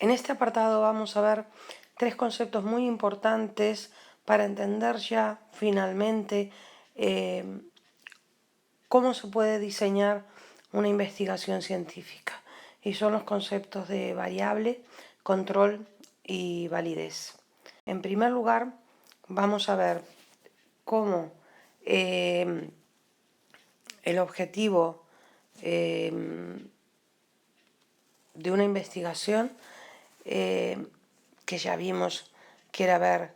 En este apartado vamos a ver tres conceptos muy importantes para entender ya finalmente cómo se puede diseñar una investigación científica. Y son los conceptos de variable, control y validez. En primer lugar, vamos a ver cómo el objetivo de una investigación, que ya vimos que era ver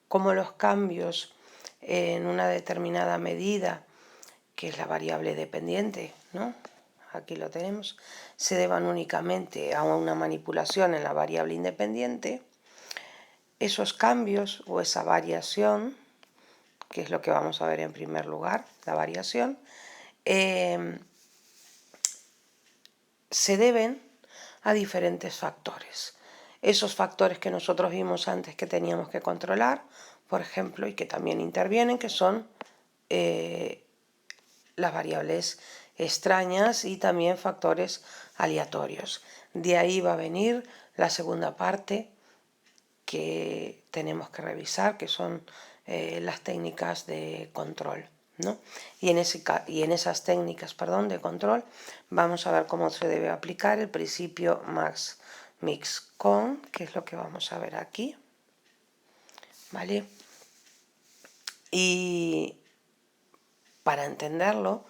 cómo los cambios en una determinada medida, que es la variable dependiente, ¿no? Aquí lo tenemos, se deban únicamente a una manipulación en la variable independiente. Esos cambios o esa variación, que es lo que vamos a ver en primer lugar, la variación, se deben a diferentes factores. Esos factores que nosotros vimos antes que teníamos que controlar, por ejemplo, y que también intervienen, que son las variables extrañas y también factores aleatorios. De ahí va a venir la segunda parte que tenemos que revisar, que son las técnicas de control, ¿no? Y en esas técnicas, de control, vamos a ver cómo se debe aplicar el principio max mix con, que es lo que vamos a ver aquí, ¿vale? Y para entenderlo,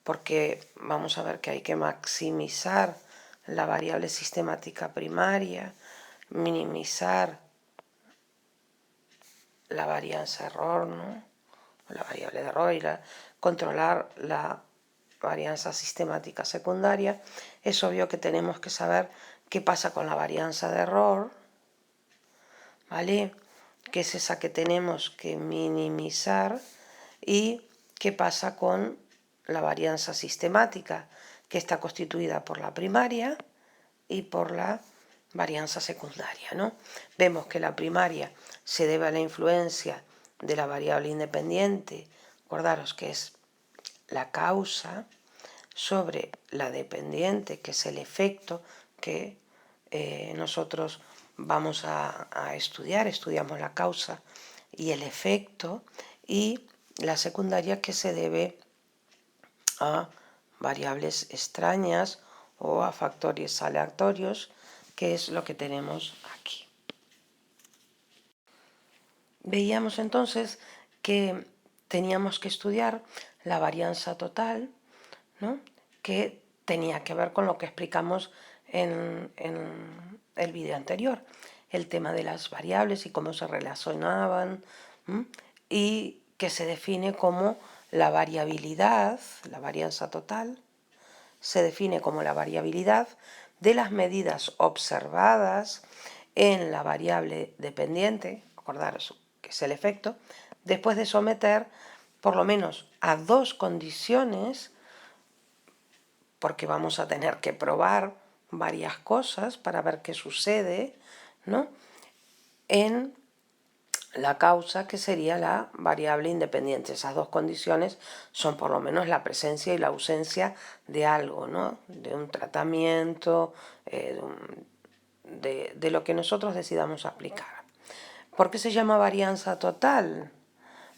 porque vamos a ver que hay que maximizar la variable sistemática primaria, minimizar la varianza error, ¿no? La variable de error, y controlar la varianza sistemática secundaria. Es obvio que tenemos que saber qué pasa con la varianza de error, ¿vale? Que es esa que tenemos que minimizar, y qué pasa con la varianza sistemática, que está constituida por la primaria y por la varianza secundaria, ¿no? Vemos que la primaria se debe a la influencia de la variable independiente, acordaros que es la causa, sobre la dependiente, que es el efecto que nosotros vamos a estudiar. Estudiamos la causa y el efecto, y la secundaria, que se debe a variables extrañas o a factores aleatorios, que es lo que tenemos aquí. Veíamos entonces que teníamos que estudiar la varianza total, ¿no? Que tenía que ver con lo que explicamos en el vídeo anterior, el tema de las variables y cómo se relacionaban, y que se define como la variabilidad, la varianza total, se define como la variabilidad de las medidas observadas en la variable dependiente, acordaros que es el efecto, después de someter por lo menos a dos condiciones, porque vamos a tener que probar varias cosas para ver qué sucede, ¿no? En la causa, que sería la variable independiente. Esas dos condiciones son por lo menos la presencia y la ausencia de algo, ¿no? De un tratamiento, de lo que nosotros decidamos aplicar. ¿Por qué se llama varianza total?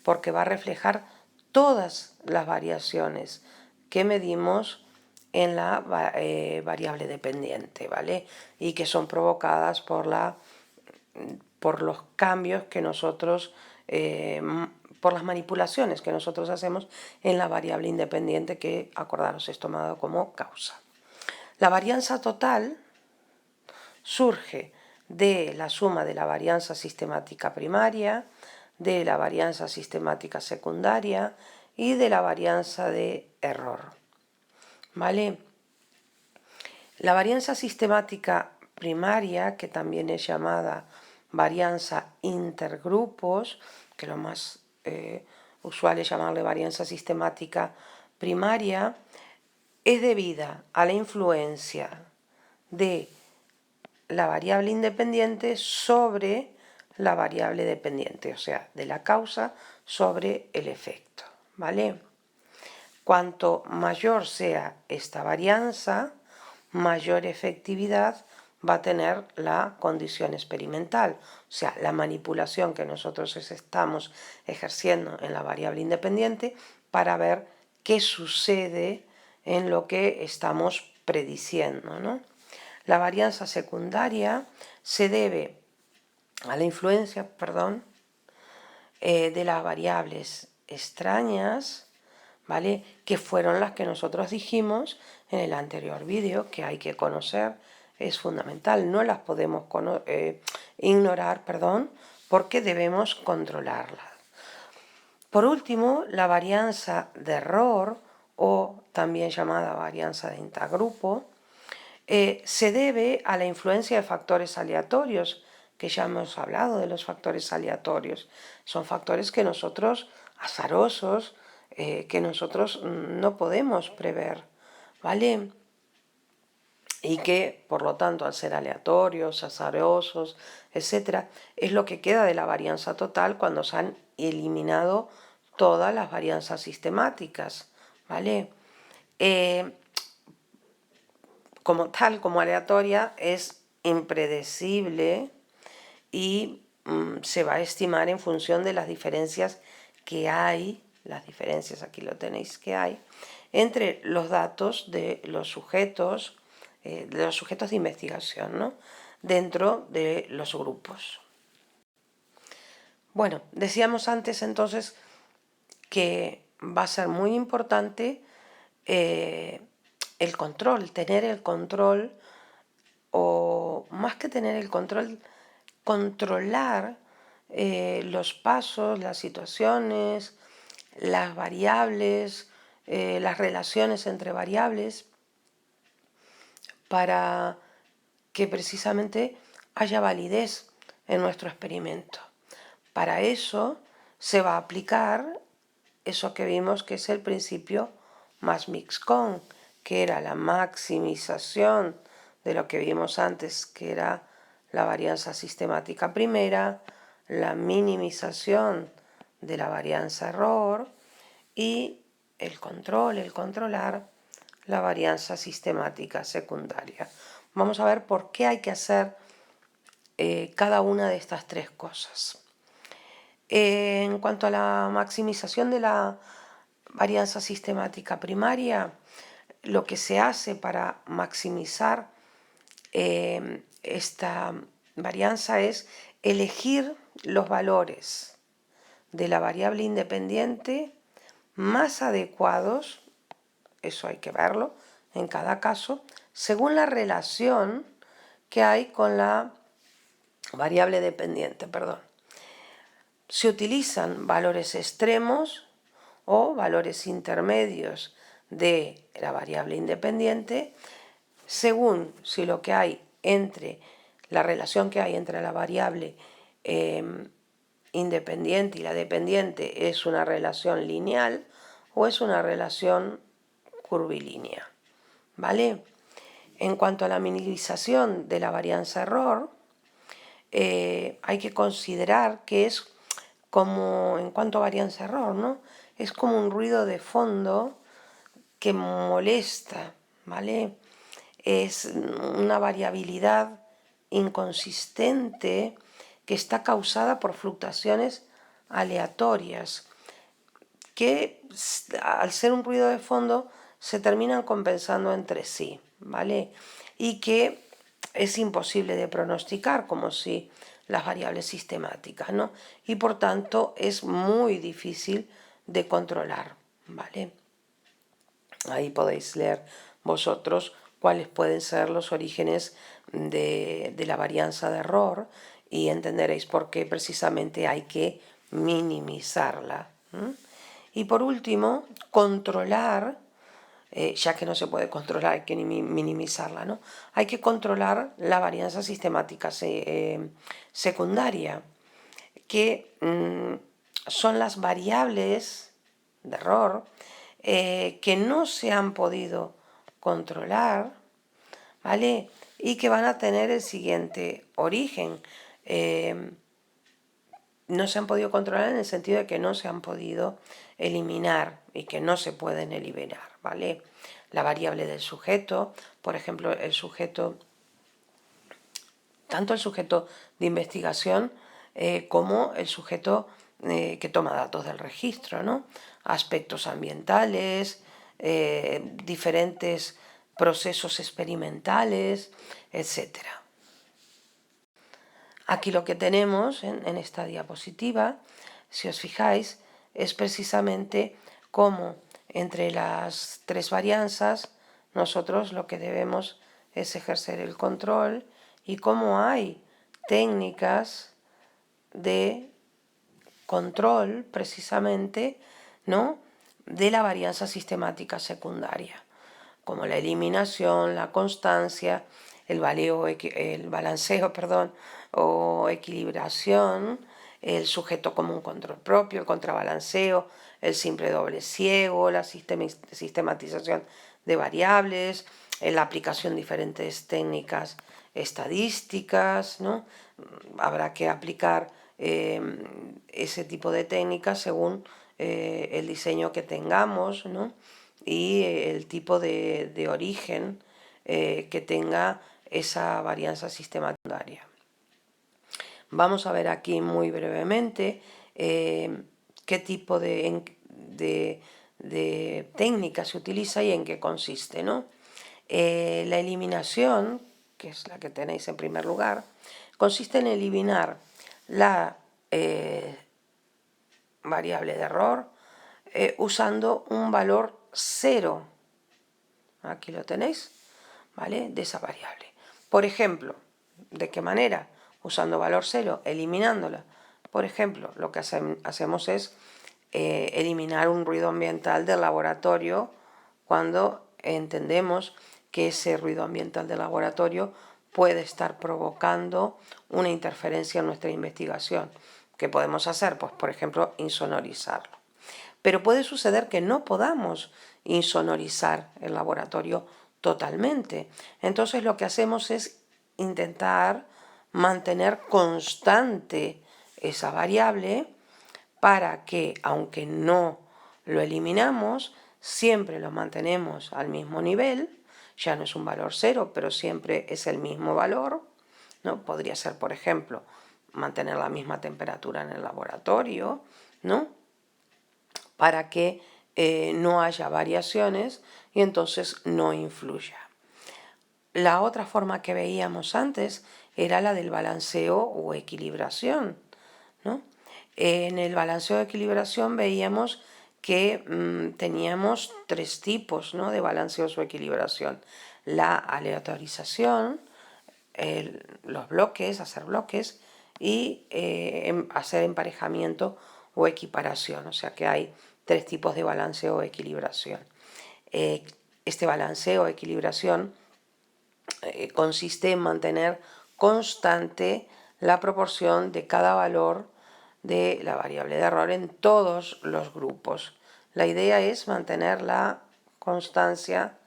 Porque va a reflejar todas las variaciones que medimos en la variable dependiente, ¿vale? Y que son provocadas por los cambios que nosotros, por las manipulaciones que nosotros hacemos en la variable independiente, que, acordaros, es tomado como causa. La varianza total surge de la suma de la varianza sistemática primaria, de la varianza sistemática secundaria y de la varianza de error, ¿vale? La varianza sistemática primaria, que también es llamada varianza intergrupos, que lo más usual es llamarle varianza sistemática primaria, es debida a la influencia de la variable independiente sobre la variable dependiente, o sea, de la causa sobre el efecto, ¿vale? Cuanto mayor sea esta varianza, mayor efectividad va a tener la condición experimental, o sea, la manipulación que nosotros estamos ejerciendo en la variable independiente para ver qué sucede en lo que estamos prediciendo, ¿no? La varianza secundaria se debe a la influencia, de las variables extrañas, ¿vale? Que fueron las que nosotros dijimos en el anterior vídeo, que hay que conocer, es fundamental, no las podemos ignorar, porque debemos controlarlas. Por último, la varianza de error, o también llamada varianza de intergrupo, se debe a la influencia de factores aleatorios, que ya hemos hablado de los factores aleatorios. Son factores que nosotros, azarosos, que nosotros no podemos prever, ¿vale? Y que, por lo tanto, al ser aleatorios, azarosos, etc., es lo que queda de la varianza total cuando se han eliminado todas las varianzas sistemáticas, ¿vale? Como tal, como aleatoria, es impredecible y se va a estimar en función de las diferencias que hay, las diferencias aquí lo tenéis que hay, entre los datos de los sujetos de investigación, ¿no? Dentro de los grupos. Bueno, decíamos antes entonces que va a ser muy importante el control, tener el control, o más que tener el control, controlar los pasos, las situaciones, las variables, las relaciones entre variables, para que precisamente haya validez en nuestro experimento. Para eso se va a aplicar eso que vimos que es el principio más mixcon, que era la maximización de lo que vimos antes, que era la varianza sistemática primera, la minimización de la varianza error y el controlar la varianza sistemática secundaria. Vamos a ver por qué hay que hacer cada una de estas tres cosas. En cuanto a la maximización de la varianza sistemática primaria, lo que se hace para maximizar esta varianza es elegir los valores de la variable independiente más adecuados, eso hay que verlo en cada caso, según la relación que hay con la variable dependiente, Se utilizan valores extremos o valores intermedios de la variable independiente según si lo que hay entre la relación que hay entre la variable independiente y la dependiente es una relación lineal o es una relación curvilínea, ¿vale? En cuanto a la minimización de la varianza error, hay que considerar que es como, en cuanto a varianza error, ¿no? Es como un ruido de fondo que molesta, ¿vale? Es una variabilidad inconsistente que está causada por fluctuaciones aleatorias, que al ser un ruido de fondo se terminan compensando entre sí, ¿vale? Y que es imposible de pronosticar, como si las variables sistemáticas, ¿no? Y por tanto es muy difícil de controlar, ¿vale? Ahí podéis leer vosotros cuáles pueden ser los orígenes de la varianza de error y entenderéis por qué precisamente hay que minimizarla. Y por último, controlar, ya que no se puede controlar, hay que minimizarla, ¿no? Hay que controlar la varianza sistemática secundaria, que son las variables de error que no se han podido controlar, ¿vale? Y que van a tener el siguiente origen. No se han podido controlar en el sentido de que no se han podido eliminar y que no se pueden eliminar, ¿vale? La variable del sujeto, por ejemplo, el sujeto tanto el sujeto de investigación como el sujeto que toma datos del registro, ¿no? Aspectos ambientales, diferentes procesos experimentales, etc. Aquí lo que tenemos en esta diapositiva, si os fijáis, es precisamente cómo entre las tres varianzas nosotros lo que debemos es ejercer el control y cómo hay técnicas de control precisamente, ¿no?, de la varianza sistemática secundaria, como la eliminación, la constancia, el balanceo o equilibración, el sujeto común control propio, el contrabalanceo, el simple doble ciego, la sistematización de variables, la aplicación de diferentes técnicas estadísticas, ¿no? Habrá que aplicar ese tipo de técnicas según el diseño que tengamos, ¿no?, y el tipo de origen que tenga esa varianza sistemática. Vamos a ver aquí muy brevemente qué tipo de técnica se utiliza y en qué consiste, ¿no? La eliminación, que es la que tenéis en primer lugar, consiste en eliminar la variable de error usando un valor 0. Aquí lo tenéis, ¿vale?, de esa variable. Por ejemplo, ¿de qué manera? Usando valor 0, eliminándola. Por ejemplo, lo que hacemos es eliminar un ruido ambiental del laboratorio cuando entendemos que ese ruido ambiental del laboratorio puede estar provocando una interferencia en nuestra investigación. ¿Qué podemos hacer? Pues, por ejemplo, insonorizarlo. Pero puede suceder que no podamos insonorizar el laboratorio totalmente. Entonces lo que hacemos es intentar mantener constante esa variable para que, aunque no lo eliminamos, siempre lo mantenemos al mismo nivel. Ya no es un valor 0, pero siempre es el mismo valor, ¿no? Podría ser, por ejemplo, mantener la misma temperatura en el laboratorio, ¿no?, para que no haya variaciones y entonces no influya. La otra forma que veíamos antes era la del balanceo o equilibración, ¿no? En el balanceo o equilibración veíamos que teníamos tres tipos, ¿no?, de balanceos o equilibración. La aleatorización, los bloques, hacer bloques, y hacer emparejamiento o equiparación. O sea que hay tres tipos de balanceo o equilibración. Este balanceo o equilibración consiste en mantener constante la proporción de cada valor de la variable de error en todos los grupos. La idea es mantener la constancia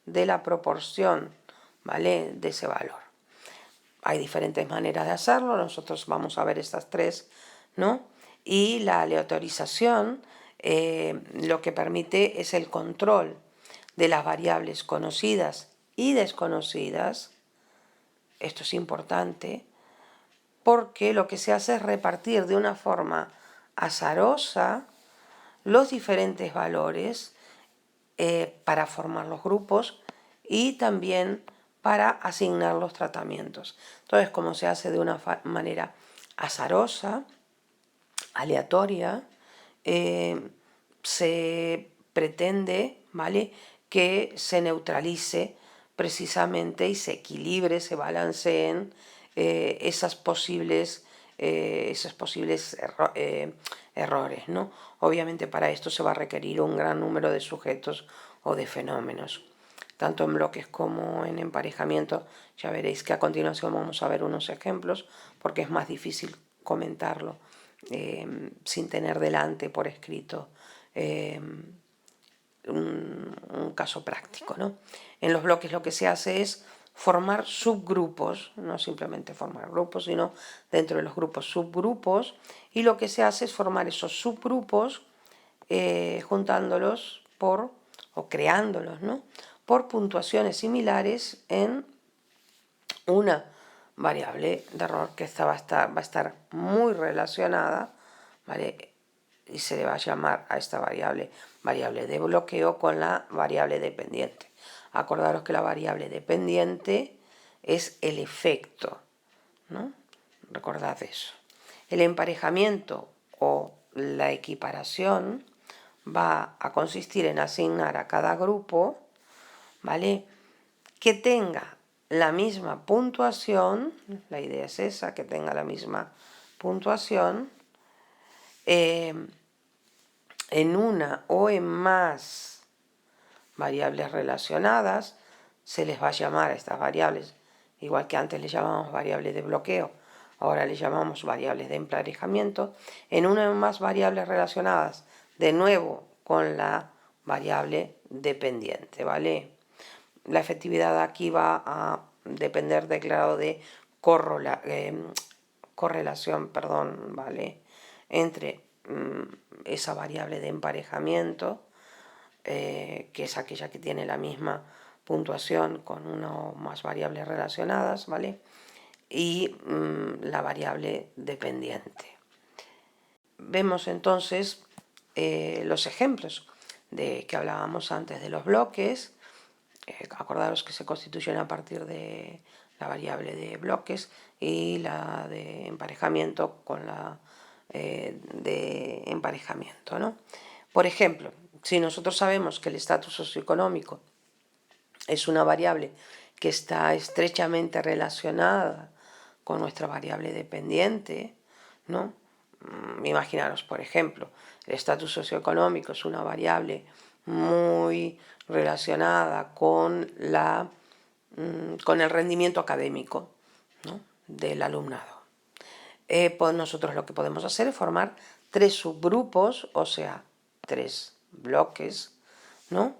de la proporción, ¿vale?, de ese valor. Hay diferentes maneras de hacerlo, nosotros vamos a ver estas tres, ¿no? Y la aleatorización lo que permite es el control de las variables conocidas y desconocidas. Esto es importante porque lo que se hace es repartir de una forma azarosa los diferentes valores para formar los grupos y también para asignar los tratamientos. Entonces, como se hace de una manera azarosa, aleatoria, se pretende, ¿vale?, que se neutralice precisamente y se equilibre, se balanceen esos posibles errores, ¿no? Obviamente para esto se va a requerir un gran número de sujetos o de fenómenos, tanto en bloques como en emparejamiento. Ya veréis que a continuación vamos a ver unos ejemplos porque es más difícil comentarlo sin tener delante por escrito un caso práctico, ¿no? En los bloques lo que se hace es formar subgrupos, no simplemente formar grupos, sino dentro de los grupos subgrupos, y lo que se hace es formar esos subgrupos juntándolos o creándolos, ¿no?, por puntuaciones similares en una variable de error que esta va a estar muy relacionada, ¿vale? Y se le va a llamar a esta variable de bloqueo con la variable dependiente. Acordaros que la variable dependiente es el efecto, ¿no? Recordad eso. El emparejamiento o la equiparación va a consistir en asignar a cada grupo, ¿vale?, que tenga la misma puntuación, la idea es esa, que tenga la misma puntuación, en una o en más variables relacionadas. Se les va a llamar a estas variables, igual que antes les llamábamos variables de bloqueo, ahora les llamamos variables de emparejamiento, en una o más variables relacionadas, de nuevo con la variable dependiente, ¿vale? La efectividad aquí va a depender del grado de correlación, ¿vale?, entre esa variable de emparejamiento, que es aquella que tiene la misma puntuación con una o más variables relacionadas, ¿vale?, y la variable dependiente. Vemos entonces los ejemplos de que hablábamos antes de los bloques. Acordaros que se constituyen a partir de la variable de bloques y la de emparejamiento con la de emparejamiento, ¿no? Por ejemplo, si nosotros sabemos que el estatus socioeconómico es una variable que está estrechamente relacionada con nuestra variable dependiente, ¿no? Imaginaros, por ejemplo, el estatus socioeconómico es una variable muy relacionada con el rendimiento académico, ¿no?, del alumnado. Pues nosotros lo que podemos hacer es formar 3 subgrupos, o sea, 3 bloques, ¿no?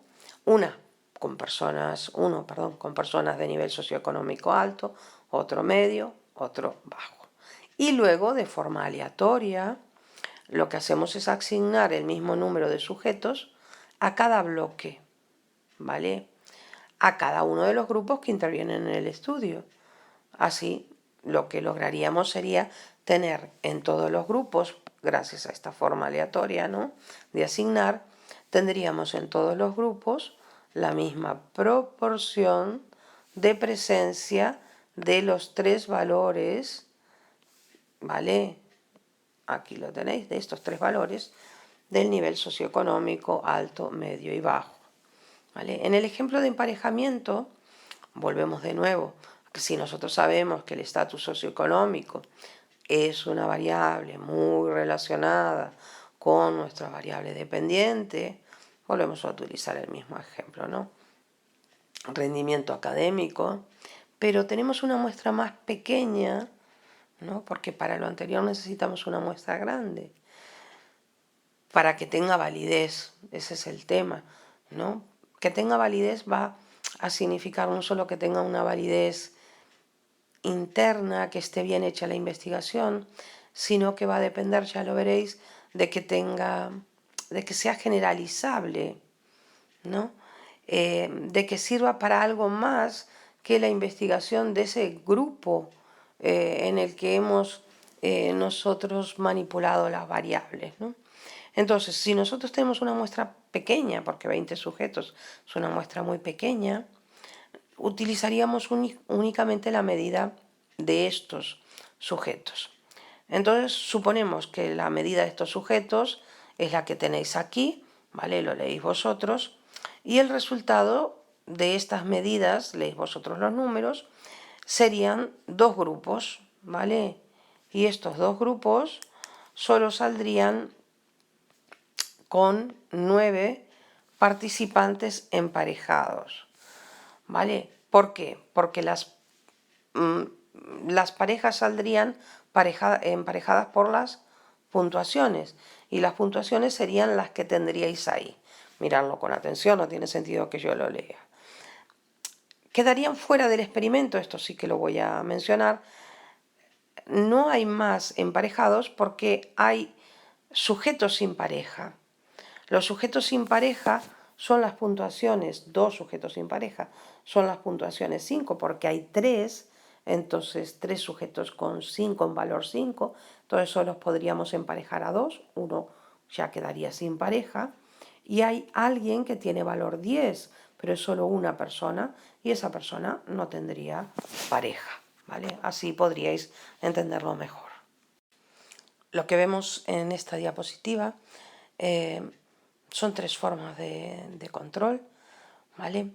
Uno con personas de nivel socioeconómico alto, otro medio, otro bajo. Y luego, de forma aleatoria, lo que hacemos es asignar el mismo número de sujetos a cada bloque, ¿vale?, a cada uno de los grupos que intervienen en el estudio. Así, lo que lograríamos sería tener en todos los grupos, gracias a esta forma aleatoria, ¿no?, de asignar, tendríamos en todos los grupos la misma proporción de presencia de los 3 valores, ¿vale? Aquí lo tenéis, de estos 3 valores del nivel socioeconómico alto, medio y bajo, ¿vale? En el ejemplo de emparejamiento, volvemos de nuevo, que si nosotros sabemos que el estatus socioeconómico es una variable muy relacionada con nuestra variable dependiente, volvemos a utilizar el mismo ejemplo, ¿no? Rendimiento académico, pero tenemos una muestra más pequeña, ¿no?, porque para lo anterior necesitamos una muestra grande, para que tenga validez. Ese es el tema, ¿no? Que tenga validez va a significar no solo que tenga una validez interna, que esté bien hecha la investigación, sino que va a depender, ya lo veréis, de que sea generalizable, ¿no? De que sirva para algo más que la investigación de ese grupo en el que hemos nosotros manipulado las variables, ¿no? Entonces, si nosotros tenemos una muestra pequeña, porque 20 sujetos es una muestra muy pequeña, utilizaríamos únicamente la medida de estos sujetos. Entonces, suponemos que la medida de estos sujetos es la que tenéis aquí, ¿vale? Lo leéis vosotros, y el resultado de estas medidas, leéis vosotros los números, serían 2 grupos, ¿vale? Y estos 2 grupos solo saldrían con 9 participantes emparejados, ¿vale? ¿Por qué? Porque las parejas saldrían emparejadas por las puntuaciones, y las puntuaciones serían las que tendríais ahí. Miradlo con atención, no tiene sentido que yo lo lea. Quedarían fuera del experimento, esto sí que lo voy a mencionar. No hay más emparejados porque hay sujetos sin pareja. Los sujetos sin pareja son las puntuaciones, 2 sujetos sin pareja, son las puntuaciones 5, porque hay 3 entonces 3 sujetos con 5 en valor 5, entonces solo los podríamos emparejar a 2, uno ya quedaría sin pareja, y hay alguien que tiene valor 10, pero es solo una persona, y esa persona no tendría pareja, ¿vale? Así podríais entenderlo mejor. Lo que vemos en esta diapositiva son 3 formas de control, ¿vale?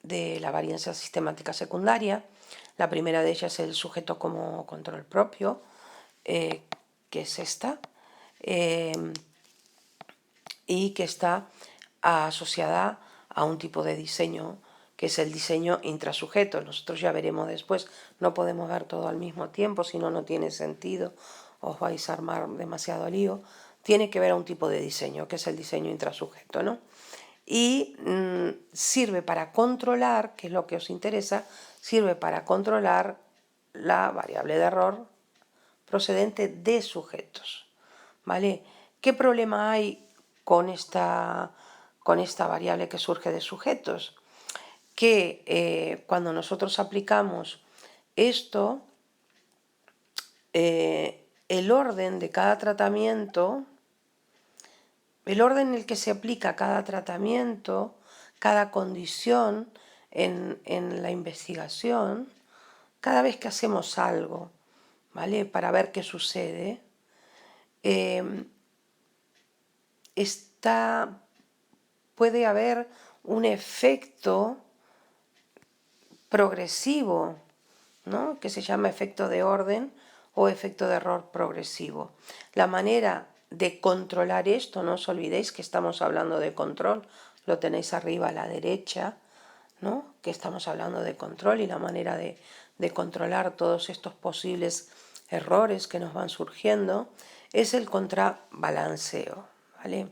De la varianza sistemática secundaria. La primera de ellas es el sujeto como control propio, que es esta, y que está asociada a un tipo de diseño que es el diseño intrasujeto. Nosotros ya veremos después, no podemos ver todo al mismo tiempo, si no, no tiene sentido, os vais a armar demasiado lío. Tiene que ver a un tipo de diseño, que es el diseño intrasujeto, ¿no? Y sirve para controlar, que es lo que os interesa, sirve para controlar la variable de error procedente de sujetos, ¿vale? ¿Qué problema hay con esta variable que surge de sujetos? Que cuando nosotros aplicamos esto, el orden de cada tratamiento, el orden en el que se aplica cada tratamiento, cada condición en la investigación, cada vez que hacemos algo, ¿vale? Para ver qué sucede, puede haber un efecto progresivo, ¿no? Que se llama efecto de orden o efecto de error progresivo. La manera de controlar esto, no os olvidéis que estamos hablando de control, lo tenéis arriba a la derecha, ¿no? Que estamos hablando de control, y la manera de controlar todos estos posibles errores que nos van surgiendo es el contrabalanceo, ¿vale?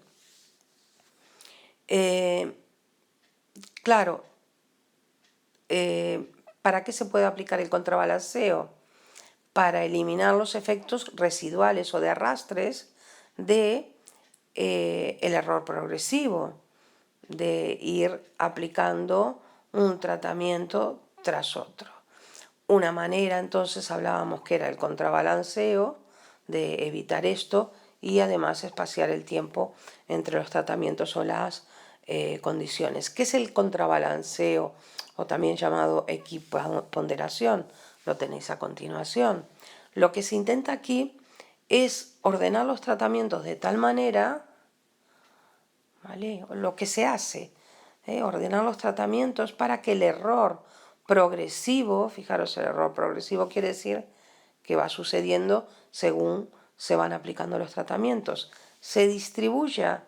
Claro, ¿para qué se puede aplicar el contrabalanceo? Para eliminar los efectos residuales o de arrastres de el error progresivo, de ir aplicando un tratamiento tras otro. Una manera, entonces, hablábamos que era el contrabalanceo, de evitar esto, y además espaciar el tiempo entre los tratamientos o las condiciones. ¿Qué es el contrabalanceo, o también llamado equiponderación? Lo tenéis a continuación. Lo que se intenta aquí es ordenar los tratamientos de tal manera, ¿vale? Lo que se hace, ordenar los tratamientos para que el error progresivo, fijaros, el error progresivo quiere decir que va sucediendo según se van aplicando los tratamientos, se distribuya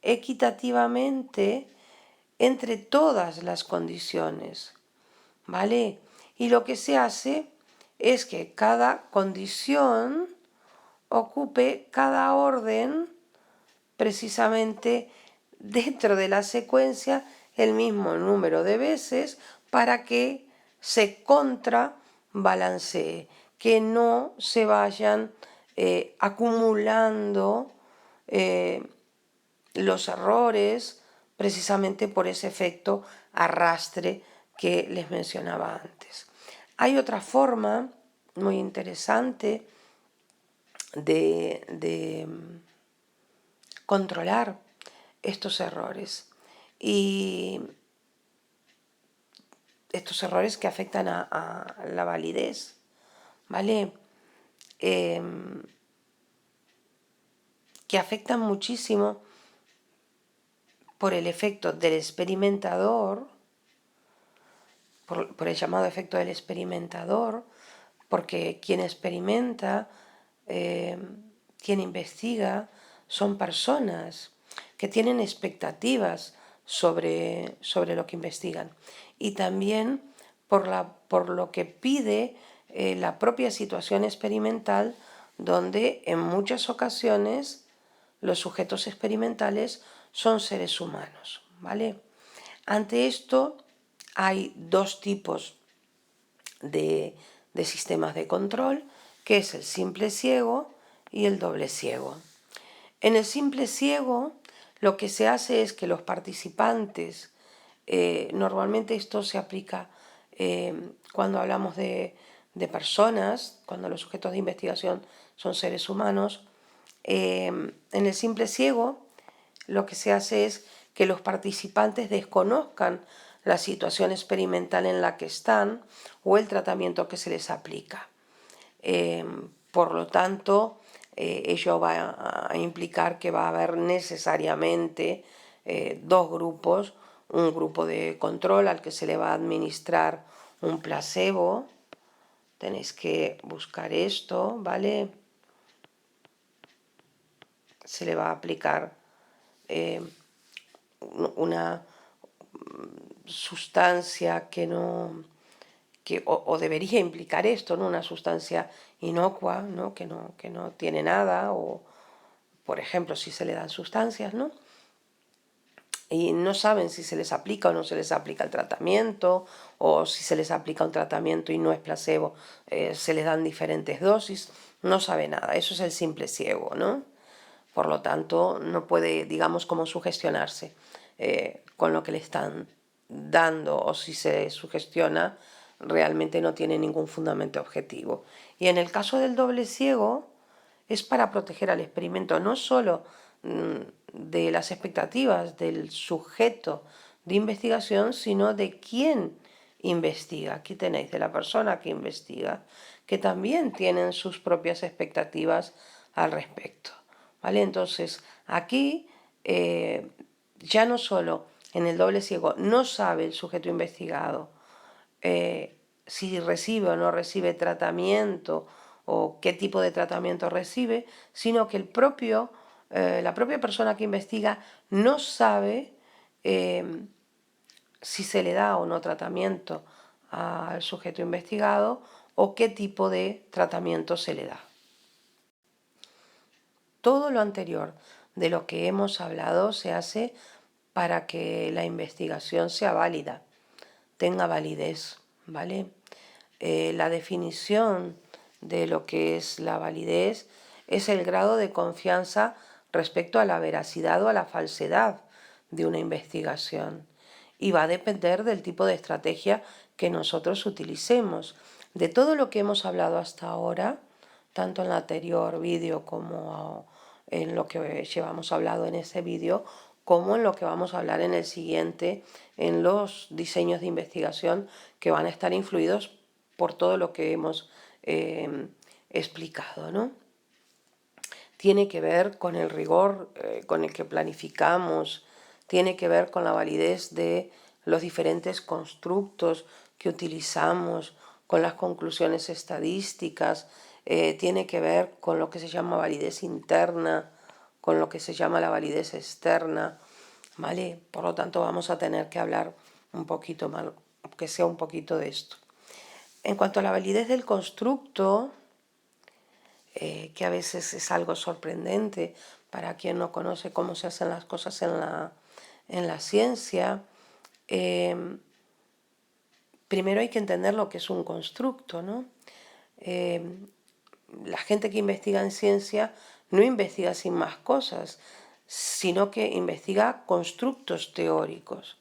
equitativamente entre todas las condiciones, ¿vale? Y lo que se hace es que cada condición ocupe cada orden precisamente dentro de la secuencia el mismo número de veces para que se contrabalancee, que no se vayan acumulando los errores precisamente por ese efecto arrastre que les mencionaba antes. Hay otra forma muy interesante de controlar estos errores, y estos errores que afectan a la validez, ¿vale? Que afectan muchísimo por el efecto del experimentador, por el llamado efecto del experimentador, porque quien experimenta, quien investiga, son personas que tienen expectativas sobre lo que investigan, y también por lo que pide la propia situación experimental, donde en muchas ocasiones los sujetos experimentales son seres humanos, ¿vale? Ante esto hay dos tipos de sistemas de control, que es el simple ciego y el doble ciego. En el simple ciego lo que se hace es que los participantes, normalmente esto se aplica cuando hablamos de de personas, cuando los sujetos de investigación son seres humanos, en el simple ciego lo que se hace es que los participantes desconozcan la situación experimental en la que están o el tratamiento que se les aplica. Por lo tanto, ello va a implicar que va a haber necesariamente dos grupos, un grupo de control al que se le va a administrar un placebo. Tenéis que buscar esto, ¿vale? Se le va a aplicar una sustancia que no... o debería implicar esto, ¿no? Una sustancia inocua, ¿no? Que no tiene nada, o por ejemplo, si se le dan sustancias, ¿no? Y no saben si se les aplica o no se les aplica el tratamiento, o si se les aplica un tratamiento y no es placebo, se les dan diferentes dosis, no sabe nada, eso es el simple ciego, ¿no? Por lo tanto, no puede, digamos, como sugestionarse con lo que le están dando, o si se sugestiona, realmente no tiene ningún fundamento objetivo. Y en el caso del doble ciego, es para proteger al experimento, no solo de las expectativas del sujeto de investigación, sino de quién investiga. Aquí tenéis de la persona que investiga, que también tienen sus propias expectativas al respecto. ¿Vale? Entonces, aquí ya no solo en el doble ciego no sabe el sujeto investigado si recibe o no recibe tratamiento o qué tipo de tratamiento recibe, sino que la propia persona que investiga no sabe si se le da o no tratamiento al sujeto investigado o qué tipo de tratamiento se le da. Todo lo anterior de lo que hemos hablado se hace para que la investigación sea válida, tenga validez, ¿vale? La definición de lo que es la validez es el grado de confianza respecto a la veracidad o a la falsedad de una investigación. Y va a depender del tipo de estrategia que nosotros utilicemos. De todo lo que hemos hablado hasta ahora, tanto en el anterior vídeo como en lo que llevamos hablado en ese vídeo, como en lo que vamos a hablar en el siguiente, en los diseños de investigación que van a estar influidos por todo lo que hemos explicado, ¿no? Tiene que ver con el rigor con el que planificamos, tiene que ver con la validez de los diferentes constructos que utilizamos, con las conclusiones estadísticas, tiene que ver con lo que se llama validez interna, con lo que se llama la validez externa, ¿vale? Por lo tanto, vamos a tener que hablar un poquito más, que sea un poquito de esto. En cuanto a la validez del constructo, que a veces es algo sorprendente para quien no conoce cómo se hacen las cosas en la ciencia, primero hay que entender lo que es un constructo, ¿no? La gente que investiga en ciencia no investiga sin más cosas, sino que investiga constructos teóricos.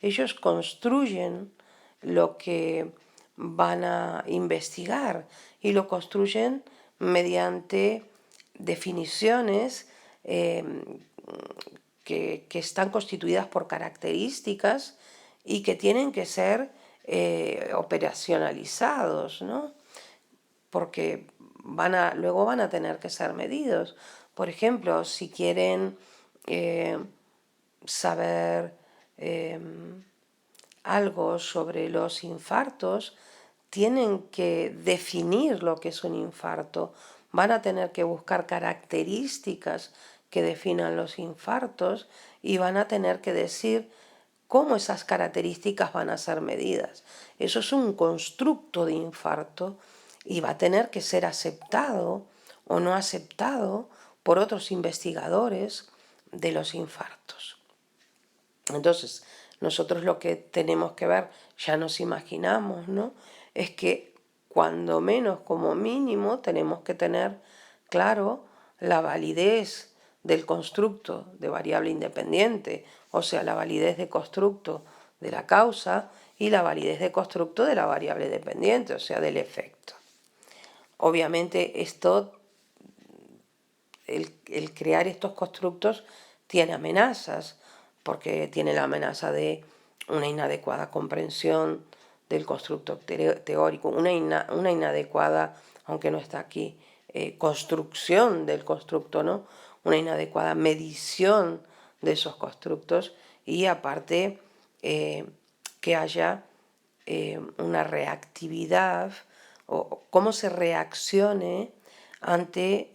Ellos construyen lo que van a investigar y lo construyen mediante definiciones que están constituidas por características y que tienen que ser operacionalizados, ¿no? Porque luego van a tener que ser medidos. Por ejemplo, si quieren saber algo sobre los infartos, tienen que definir lo que es un infarto, van a tener que buscar características que definan los infartos y van a tener que decir cómo esas características van a ser medidas. Eso es un constructo de infarto y va a tener que ser aceptado o no aceptado por otros investigadores de los infartos. Entonces, nosotros lo que tenemos que ver, ya nos imaginamos, ¿no? Es que cuando menos, como mínimo, tenemos que tener claro la validez del constructo de variable independiente, o sea, la validez de constructo de la causa y la validez de constructo de la variable dependiente, o sea, del efecto. Obviamente el crear estos constructos tiene amenazas, porque tiene la amenaza de una inadecuada comprensión del constructo teórico, una inadecuada, aunque no está aquí, construcción del constructo, ¿no? Una inadecuada medición de esos constructos y aparte que haya una reactividad o cómo se reaccione ante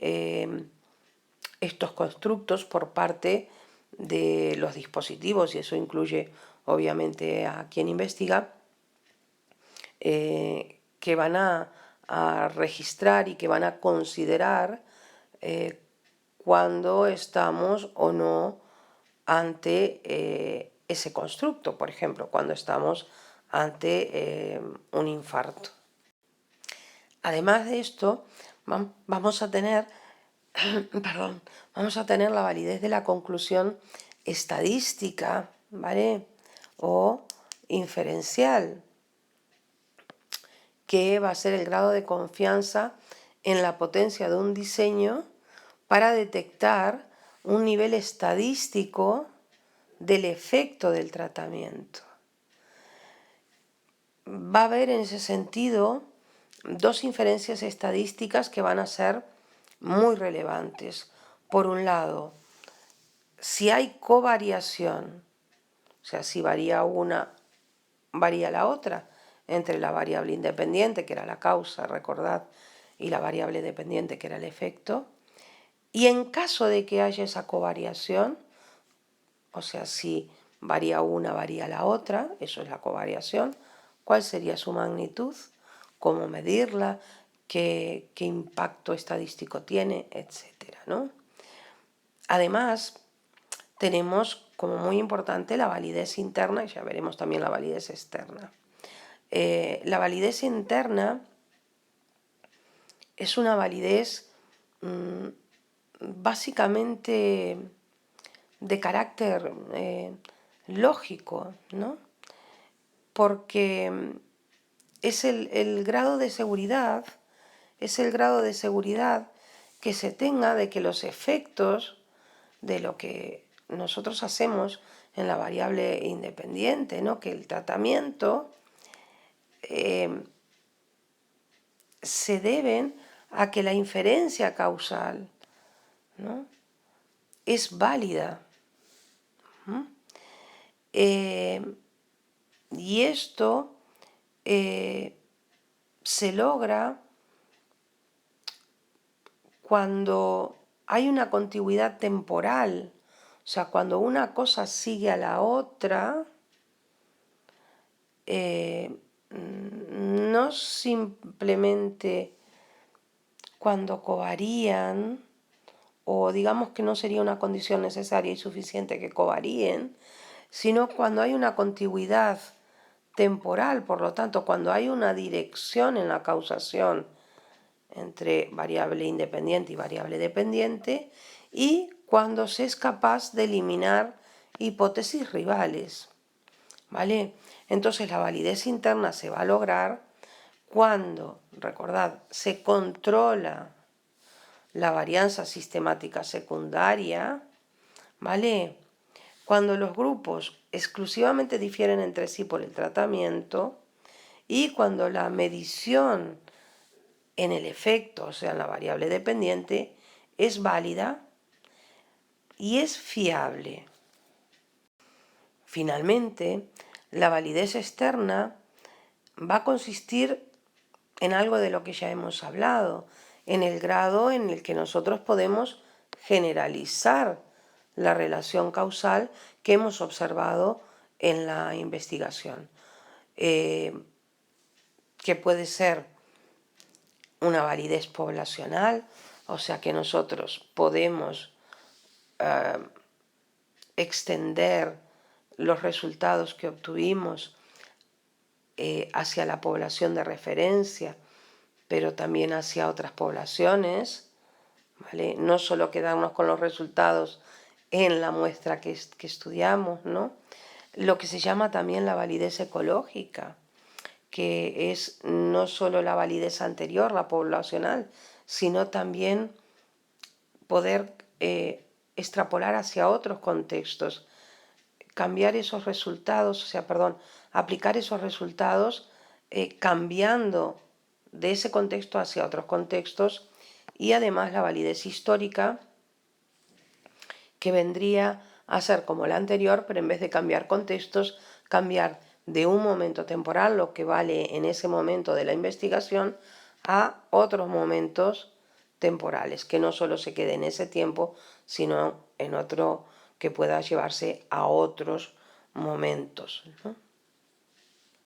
estos constructos por parte de los dispositivos, y eso incluye obviamente a quien investiga, que van a registrar y que van a considerar cuando estamos o no ante ese constructo, por ejemplo, cuando estamos ante un infarto. Además de esto, vamos a tener vamos a tener la validez de la conclusión estadística, ¿vale? O inferencial, que va a ser el grado de confianza en la potencia de un diseño para detectar un nivel estadístico del efecto del tratamiento. Va a haber en ese sentido dos inferencias estadísticas que van a ser muy relevantes. Por un lado, si hay covariación, o sea, si varía una, varía la otra, entre la variable independiente, que era la causa, recordad, y la variable dependiente, que era el efecto, y en caso de que haya esa covariación, o sea, si varía una, varía la otra, eso es la covariación, ¿cuál sería su magnitud? ¿Cómo medirla? ¿Qué impacto estadístico tiene? Etcétera, ¿no? Además, tenemos como muy importante la validez interna y ya veremos también la validez externa. La validez interna es una validez básicamente de carácter lógico, ¿no? Porque es el grado de seguridad, es el grado de seguridad que se tenga de que los efectos de lo que nosotros hacemos en la variable independiente, ¿no? Que el tratamiento se deben a que la inferencia causal, ¿no? es válida. Y esto se logra cuando hay una contigüidad temporal, o sea, cuando una cosa sigue a la otra, no simplemente cuando covarían, o digamos que no sería una condición necesaria y suficiente que covaríen, sino cuando hay una contigüidad temporal, por lo tanto, cuando hay una dirección en la causación entre variable independiente y variable dependiente, y cuando se es capaz de eliminar hipótesis rivales, ¿vale? Entonces la validez interna se va a lograr cuando, recordad, se controla la varianza sistemática secundaria, ¿vale? Cuando los grupos exclusivamente difieren entre sí por el tratamiento y cuando la medición en el efecto, o sea, en la variable dependiente, es válida y es fiable. Finalmente, la validez externa va a consistir en algo de lo que ya hemos hablado, en el grado en el que nosotros podemos generalizar la relación causal que hemos observado en la investigación, que puede ser una validez poblacional, o sea que nosotros podemos extender los resultados que obtuvimos hacia la población de referencia, pero también hacia otras poblaciones, ¿vale? No solo quedarnos con los resultados en la muestra que estudiamos, ¿no? lo que se llama también la validez ecológica, que es no solo la validez anterior, la poblacional, sino también poder extrapolar hacia otros contextos, cambiar esos resultados, aplicar esos resultados cambiando de ese contexto hacia otros contextos, y además la validez histórica, que vendría a ser como la anterior, pero en vez de cambiar contextos, cambiar de un momento temporal, lo que vale en ese momento de la investigación, a otros momentos temporales, que no solo se quede en ese tiempo, sino en otro que pueda llevarse a otros momentos, ¿no?